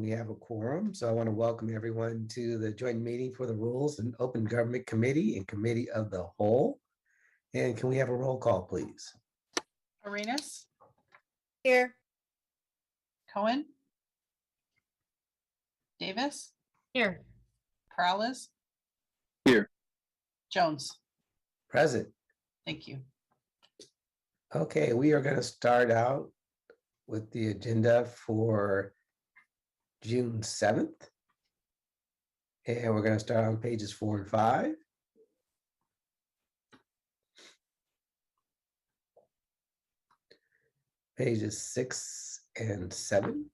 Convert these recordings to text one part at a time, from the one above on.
we have a quorum. So I want to welcome everyone to the joint meeting for the Rules and Open Government Committee and Committee of the Whole. And can we have a roll call, please? Arenas? Here. Cohen? Davis? Here. Perales? Here. Jones? Present. Thank you. Okay, we are going to start out with the agenda for June 7th. And we're going to start on pages 4 and 5. Pages 6 and 7.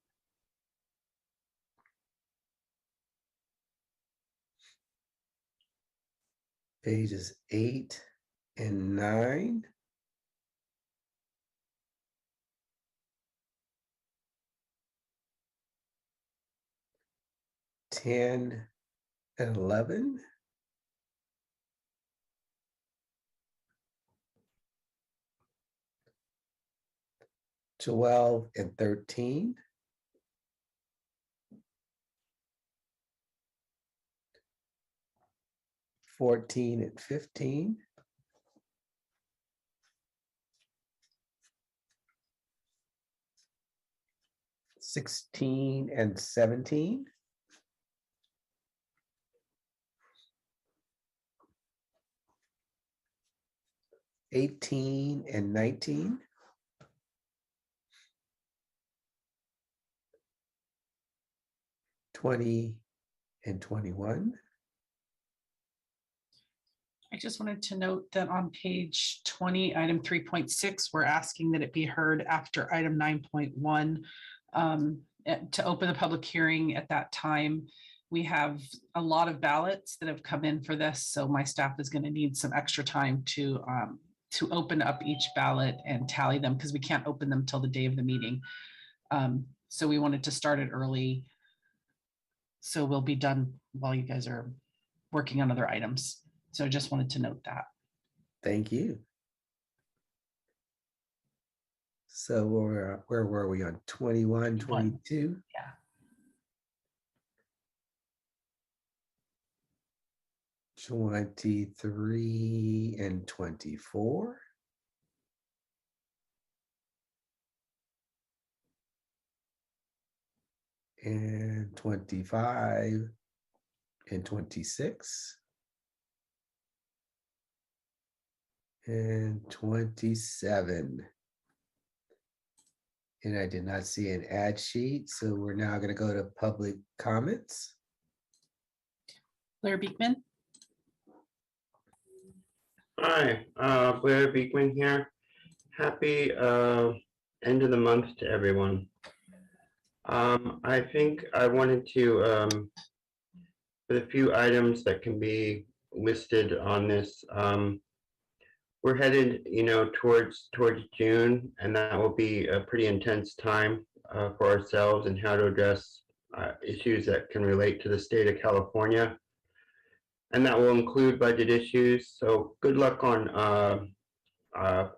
Pages 8 and 9. Ten and 11. 12 and 13. 14 and 15. 16 and 17. 18 and 19. 20 and 21. I just wanted to note that on page 20, item 3.6, we're asking that it be heard after item 9.1 to open the public hearing at that time. We have a lot of ballots that have come in for this, so my staff is going to need some extra time to open up each ballot and tally them because we can't open them till the day of the meeting. So we wanted to start it early. So we'll be done while you guys are working on other items. So I just wanted to note that. Thank you. So where were we on 21, 22? Yeah. '23 and 24. And 25 and 26. And 27. And I did not see an ad sheet, so we're now going to go to public comments. Blair Beekman. Hi, Blair Beekman here. Happy end of the month to everyone. I think I wanted to, for the few items that can be listed on this, we're headed, towards June, and that will be a pretty intense time for ourselves and how to address issues that can relate to the state of California. And that will include budget issues. So good luck on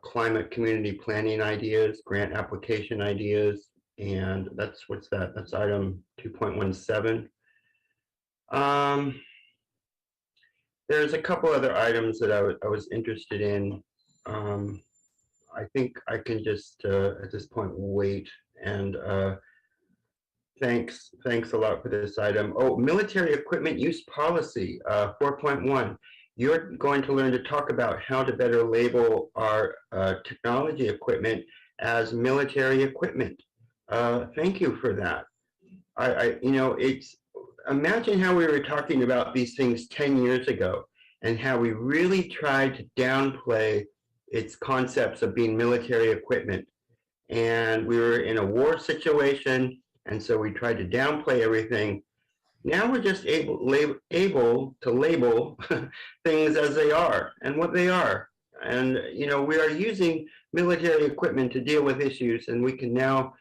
climate community planning ideas, grant application ideas, and that's that's item 2.17. There's a couple other items that I was interested in. I think I can just at this point wait, and thanks a lot for this item. Oh, military equipment use policy 4.1. You're going to learn to talk about how to better label our technology equipment as military equipment. Thank you for that. It's, imagine how we were talking about these things 10 years ago and how we really tried to downplay its concepts of being military equipment. And we were in a war situation, and so we tried to downplay everything. Now we're just able to label things as they are and what they are. And, we are using military equipment to deal with issues, and we can now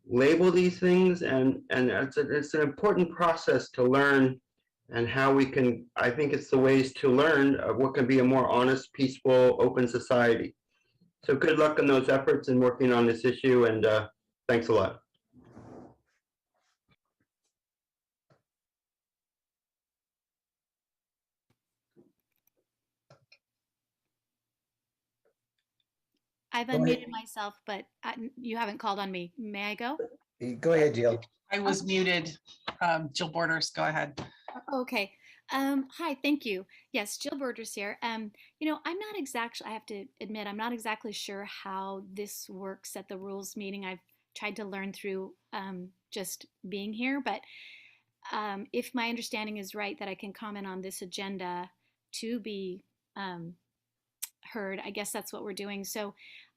label these things, and it's an important process to learn, and how we can, I think it's the ways to learn what can be a more honest, peaceful, open society. So good luck in those efforts and working on this issue, and thanks a lot. I've Go ahead. unmuted myself, but you haven't called on me. May I go? Go ahead, Jill. I was muted. Jill Borders, go ahead. Okay. Hi, thank you. Yes, Jill Borders here. You know, I'm not exactly, I have to admit, I'm not exactly sure how this works at the rules meeting. I've tried to learn through just being here, but if my understanding is right that I can comment on this agenda to be heard, I guess that's what we're doing. So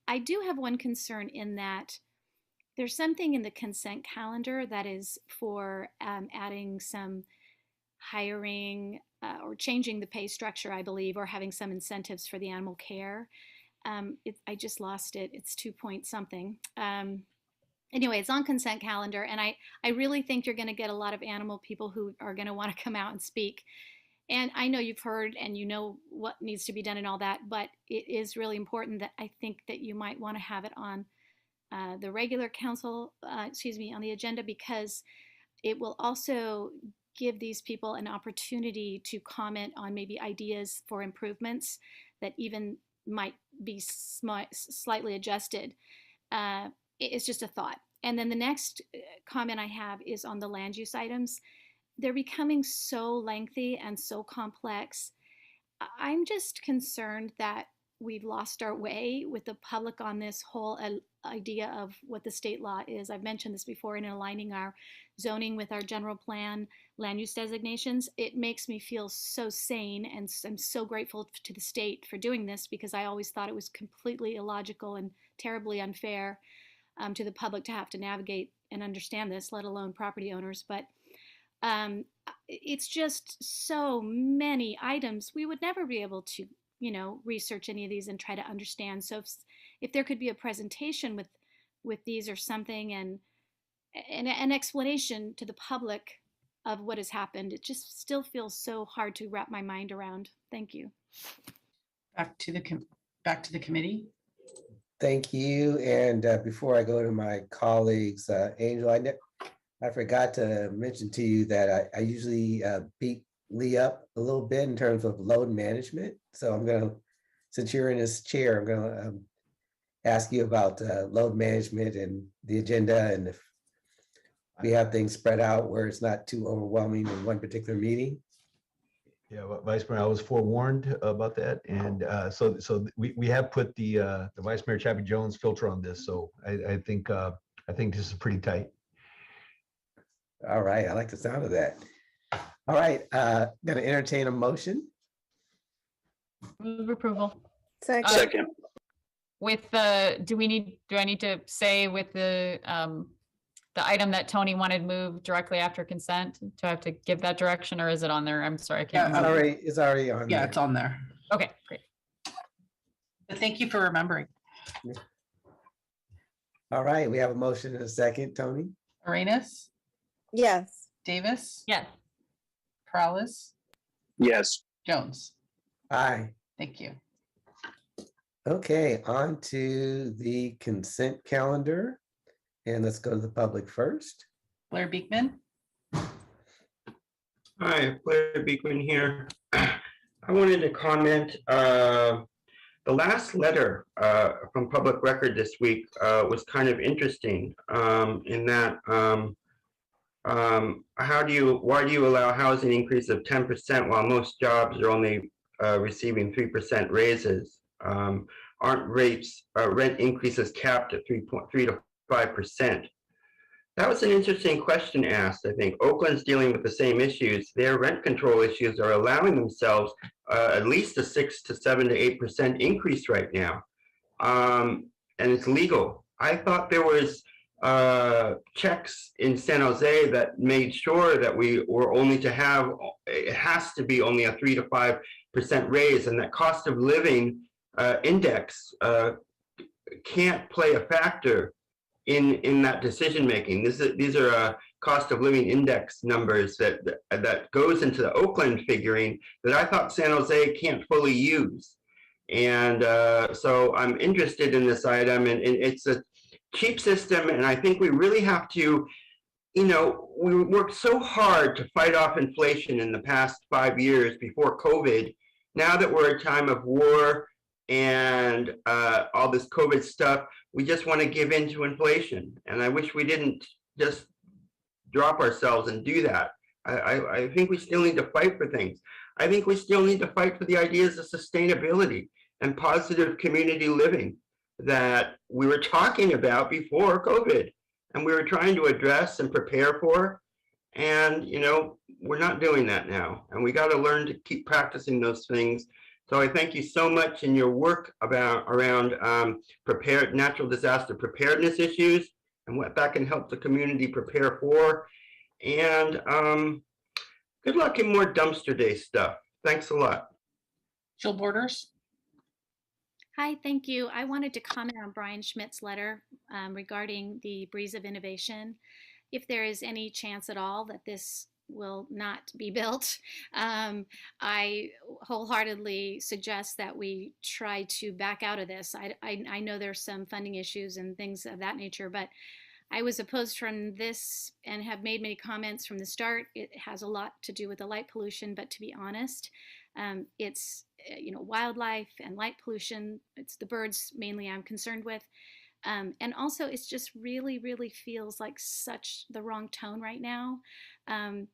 I do have one concern in that there's something in the consent calendar that is for adding some hiring or changing the pay structure, I believe, or having some incentives for the animal care. I just lost it. It's 2 point something. Anyway, it's on consent calendar, and I really think you're going to get a lot of animal people who are going to want to come out and speak. And I know you've heard and you know what needs to be done and all that, but it is really important that I think that you might want to have it on the regular council, on the agenda, because it will also give these people an opportunity to comment on maybe ideas for improvements that even might be slightly adjusted. It's just a thought. And then the next comment I have is on the land use items. They're becoming so lengthy and so complex. I'm just concerned that we've lost our way with the public on this whole idea of what the state law is. I've mentioned this before in aligning our zoning with our general plan land use designations. It makes me feel so sane, and I'm so grateful to the state for doing this, because I always thought it was completely illogical and terribly unfair to the public to have to navigate and understand this, let alone property owners. But it's just so many items. We would never be able to, research any of these and try to understand. So if there could be a presentation with these or something, and an explanation to the public of what has happened, it just still feels so hard to wrap my mind around. Thank you. Back to the committee. Thank you. And before I go to my colleagues, Angel, I forgot to mention to you that I usually beat Lee up a little bit in terms of load management. So I'm going to, since you're in this chair, I'm going to ask you about load management and the agenda, and if we have things spread out where it's not too overwhelming in one particular meeting. Yeah, Vice Mayor, I was forewarned about that, and so we have put the Vice Mayor Chappie Jones filter on this. So I think this is pretty tight. All right, I like the sound of that. All right, going to entertain a motion. Move approval. Second. With the, do I need to say with the item that Tony wanted moved directly after consent? Do I have to give that direction, or is it on there? I'm sorry, I can't Yeah, remember. It's already on. Yeah, there. it's on there. Okay, great. But thank you for remembering. All right, we have a motion and a second. Tony? Arenas, Yes. Davis, Yes. Perales, Yes. Jones. Aye. Thank you. Okay, on to the consent calendar. And let's go to the public first. Blair Beekman. Hi, Blair Beekman here. I wanted to comment, the last letter from Public Record this week was kind of interesting in that why do you allow housing increase of 10% while most jobs are only receiving 3% raises? Aren't rent increases capped at 3.3 to 5%? That was an interesting question asked. I think Oakland's dealing with the same issues. Their rent control issues are allowing themselves at least a 6 to 7 to 8% increase right now, and it's legal. I thought there was checks in San Jose that made sure that we were only to have, it has to be only a 3 to 5% raise, and that cost of living index can't play a factor in that decision making. These are cost of living index numbers that goes into the Oakland figuring that I thought San Jose can't fully use. And so I'm interested in this item, and it's a cheap system, and I think we really have to, we worked so hard to fight off inflation in the past 5 years before COVID. Now that we're at a time of war, and all this COVID stuff, we just want to give in to inflation. And I wish we didn't just drop ourselves and do that. I think we still need to fight for things. I think we still need to fight for the ideas of sustainability and positive community living that we were talking about before COVID and we were trying to address and prepare for. And, you know, we're not doing that now. And we got to learn to keep practicing those things. So I thank you so much in your work around natural disaster preparedness issues and what that can help the community prepare for. And good luck in more dumpster day stuff. Thanks a lot. Jill Borders. Hi, thank you. I wanted to comment on Brian Schmidt's letter regarding the Breeze of Innovation. If there is any chance at all that this will not be built, I wholeheartedly suggest that we try to back out of this. I know there's some funding issues and things of that nature, but I was opposed from this and have made many comments from the start. It has a lot to do with the light pollution, but to be honest, it's wildlife and light pollution. It's the birds mainly I'm concerned with. And also it's just really, really feels like such the wrong tone right now. I've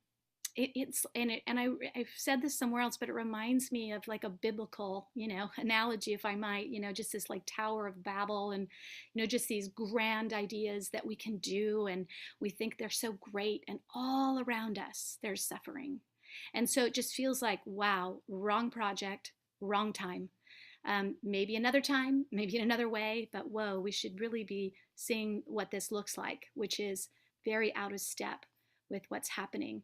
said this somewhere else, but it reminds me of like a biblical, analogy, if I might, just this like Tower of Babel and, just these grand ideas that we can do. And we think they're so great, and all around us, there's suffering. And so it just feels like, wow, wrong project, wrong time. Maybe another time, maybe in another way, but whoa, we should really be seeing what this looks like, which is very out of step with what's happening.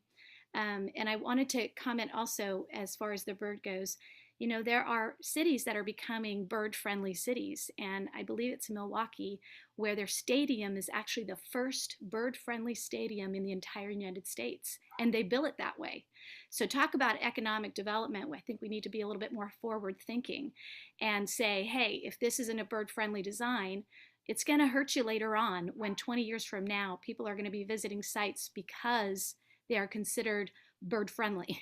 And I wanted to comment also, as far as the bird goes, there are cities that are becoming bird-friendly cities, and I believe it's Milwaukee, where their stadium is actually the first bird-friendly stadium in the entire United States, and they bill it that way. So talk about economic development. I think we need to be a little bit more forward-thinking and say, hey, if this isn't a bird-friendly design, it's going to hurt you later on when 20 years from now, people are going to be visiting sites because they are considered bird-friendly.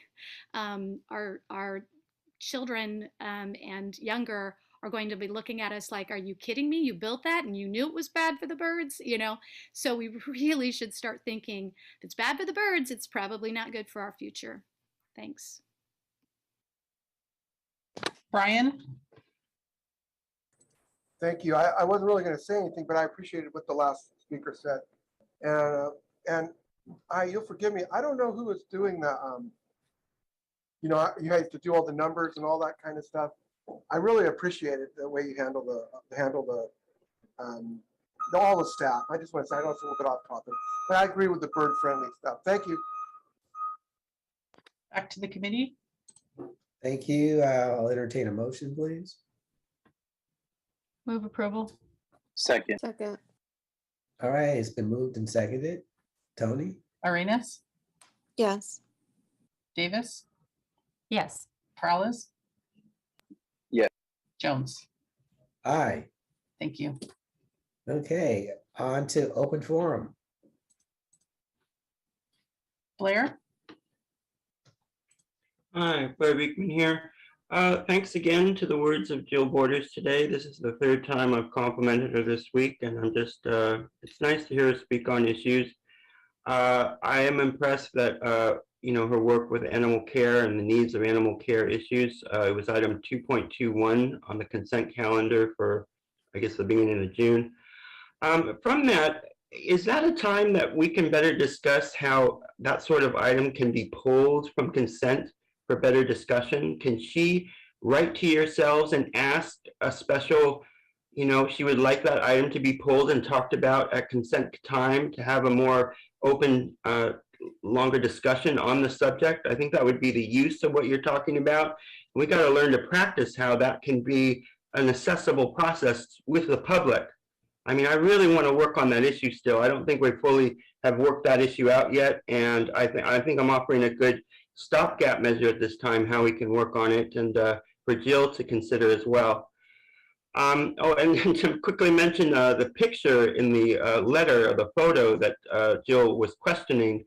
Our children and younger are going to be looking at us like, are you kidding me? You built that and you knew it was bad for the birds, So we really should start thinking, if it's bad for the birds, it's probably not good for our future. Thanks. Brian. Thank you. I wasn't really going to say anything, but I appreciated what the last speaker said. And you'll forgive me, I don't know who is doing the, you guys to do all the numbers and all that kind of stuff. I really appreciate it, the way you handle all the staff. I just want to say, I know it's a little bit off topic, but I agree with the bird-friendly stuff. Thank you. Back to the committee. Thank you. I'll entertain a motion, please. Move approval. Second. Second. All right, it's been moved and seconded. Tony? Arenas. Yes. Davis. Yes. Peralez. Yes. Jones. Aye. Thank you. Okay, on to open forum. Blair. Hi, Blair Beekman here. Thanks again to the words of Jill Borders today. This is the third time I've complimented her this week, and I'm just, it's nice to hear her speak on issues. I am impressed that, her work with animal care and the needs of animal care issues. It was item 2.21 on the consent calendar for, I guess, the beginning of June. From that, is that a time that we can better discuss how that sort of item can be pulled from consent for better discussion? Can she write to yourselves and ask a special, she would like that item to be pulled and talked about at consent time to have a more open, longer discussion on the subject? I think that would be the use of what you're talking about. We got to learn to practice how that can be an accessible process with the public. I mean, I really want to work on that issue still. I don't think we fully have worked that issue out yet. And I think I'm offering a good stopgap measure at this time, how we can work on it, and for Jill to consider as well. And to quickly mention the picture in the letter, or the photo that Jill was questioning,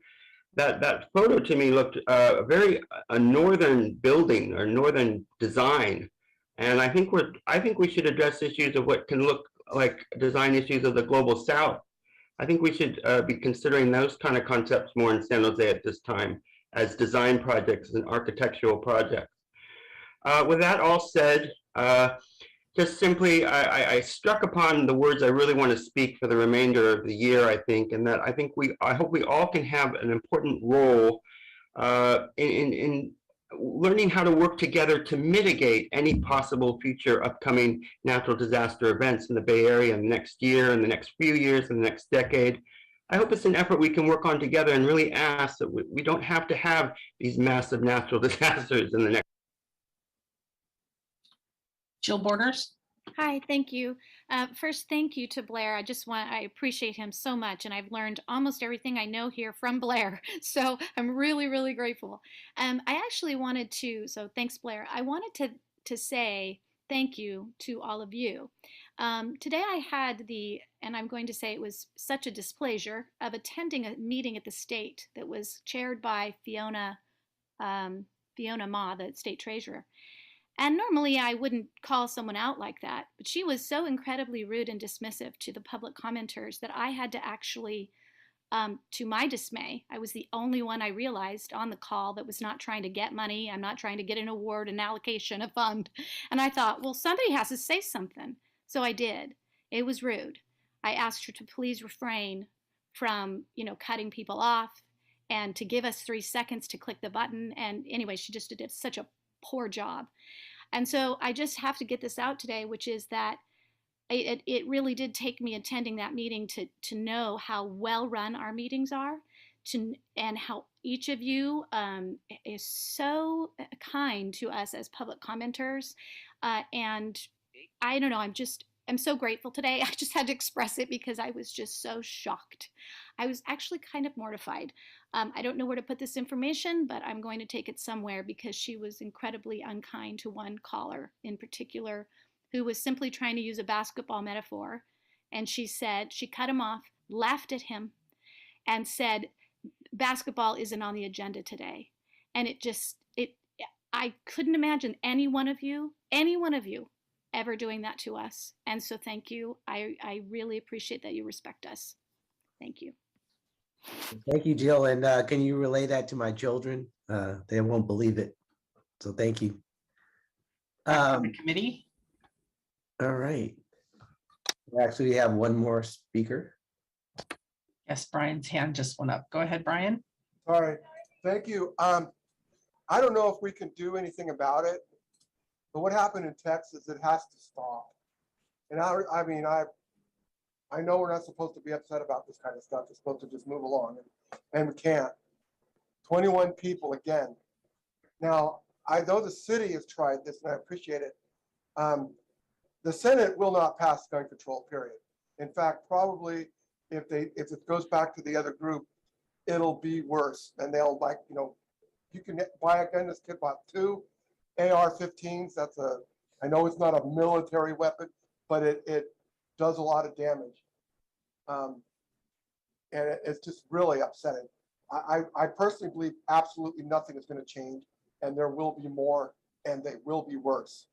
that photo to me looked a northern building or northern design. And I think we should address issues of what can look like design issues of the global south. I think we should be considering those kind of concepts more in San Jose at this time as design projects and architectural projects. With that all said, just simply, I struck upon the words I really want to speak for the remainder of the year, I think, and that I hope we all can have an important role in learning how to work together to mitigate any possible future upcoming natural disaster events in the Bay Area in the next year, in the next few years, in the next decade. I hope it's an effort we can work on together and really ask that we don't have to have these massive natural disasters in the next. Jill Borders. Hi, thank you. First, thank you to Blair. I appreciate him so much, and I've learned almost everything I know here from Blair. So I'm really, really grateful. I actually wanted to, so thanks, Blair. I wanted to say thank you to all of you. Today I had and I'm going to say it was such a displeasure of attending a meeting at the state that was chaired by Fiona Ma, the state treasurer. And normally I wouldn't call someone out like that, but she was so incredibly rude and dismissive to the public commenters that I had to actually, to my dismay, I was the only one I realized on the call that was not trying to get money. I'm not trying to get an award, an allocation, a fund. And I thought, well, somebody has to say something. So I did. It was rude. I asked her to please refrain from, cutting people off and to give us 3 seconds to click the button. And anyway, she just did such a poor job. And so I just have to get this out today, which is that it really did take me attending that meeting to know how well run our meetings are, and how each of you is so kind to us as public commenters. And I don't know, I'm so grateful today. I just had to express it because I was just so shocked. I was actually kind of mortified. I don't know where to put this information, but I'm going to take it somewhere because she was incredibly unkind to one caller in particular who was simply trying to use a basketball metaphor. And she cut him off, laughed at him, and said, basketball isn't on the agenda today. And I couldn't imagine any one of you ever doing that to us. And so thank you. I really appreciate that you respect us. Thank you. Thank you, Jill. And can you relay that to my children? They won't believe it. So thank you. The committee. All right. Actually, we have one more speaker. Yes, Brian's hand just went up. Go ahead, Brian. All right, thank you. I don't know if we can do anything about it, but what happened in Texas, it has to stop. And I know we're not supposed to be upset about this kind of stuff. We're supposed to just move along, and we can't. 21 people again. Now, I know the city has tried this, and I appreciate it. The Senate will not pass gun control, period. In fact, probably if it goes back to the other group, it'll be worse. And they'll you can buy a gun. This kid bought 2 AR-15s. I know it's not a military weapon, but it does a lot of damage. And it's just really upsetting. I personally believe absolutely nothing is going to change, and there will be more, and they will be worse.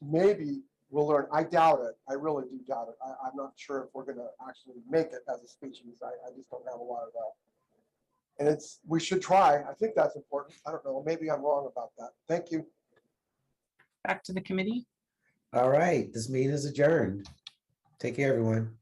Maybe we'll learn. I doubt it. I really do doubt it. I'm not sure if we're going to actually make it as a species. I just don't have a lot of that. And we should try. I think that's important. I don't know. Maybe I'm wrong about that. Thank you. Back to the committee. All right, this meeting is adjourned. Take care, everyone.